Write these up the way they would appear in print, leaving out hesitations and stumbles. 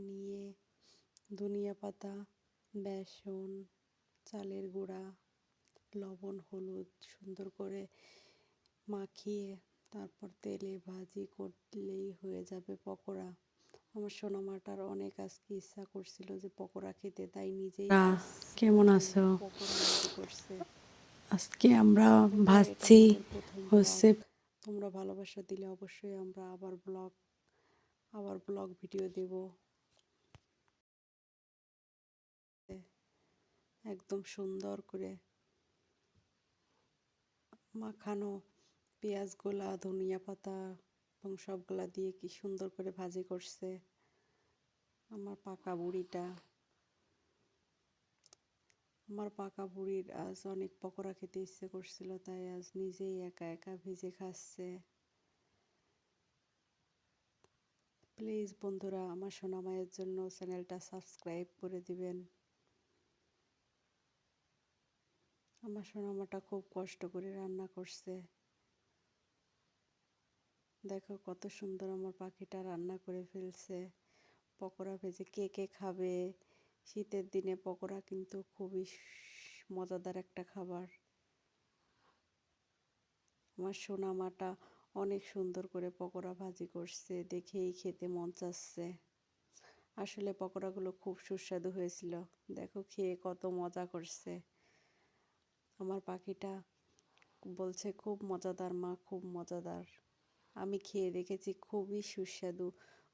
নিয়ে ধনিয়া পাতা, বেসন, চালের গুঁড়া, লবণ, হলুদ সুন্দর করে মাখিয়ে তারপর তেলে ভাজি করলেই হয়ে যাবে পকোড়া। আমার সোনামাটার অনেক আজকে ইচ্ছা করছিল যে পকোড়া খেতে, তাই নিজেই কেমন আছো? পকোড়া ভাজি করছে। আজকে আমরা বন্ধুরা, এটা ভাজছি আমাদের প্রথম ব্লগ। হচ্ছে তোমরা ভালোবাসা দিলে অবশ্যই আমরা আবার ব্লগ ভিডিও দেব। একদম সুন্দর করে মাখানো পেঁয়াজগুলা, ধনিয়া পাতা এবং সবগুলা দিয়ে কি সুন্দর করে ভাজি করছে আমার পাকা বুড়িটা। আমার পাকা বুড়ির আজ অনেক পকোড়া খেতে ইচ্ছে করছিল, তাই আজ নিজেই একা একা ভেজে খাচ্ছে। প্লিজ বন্ধুরা, আমার সোনামায়ের জন্য চ্যানেলটা সাবস্ক্রাইব করে দিবেন। আমার সোনামাটা খুব কষ্ট করে রান্না করছে। দেখো কত সুন্দর আমার পাখিটা রান্না করে ফেলছে পকোড়া ভেজে। কে কে খাবে? শীতের দিনে পকোড়া কিন্তু খুবই মজাদার একটা খাবার। আমার সোনামাটা অনেক সুন্দর করে পকোড়া ভাজি করছে, দেখেই খেতে মন চাচ্ছে। আসলে পকোড়াগুলো খুব সুস্বাদু হয়েছিল। দেখো খেয়ে কত মজা করছে। আমার পাখিটা বলছে খুব মজাদার মা, খুব মজাদার। আমি খেয়ে দেখেছি, খুবই সুস্বাদু।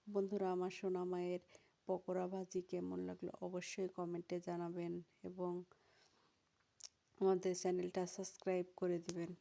বন্ধুরা, আমার সোনামায়ের পকোড়া ভাজি কেমন লাগলো অবশ্যই কমেন্টে জানাবেন এবং আমাদের চ্যানেলটা সাবস্ক্রাইব করে দিবেন।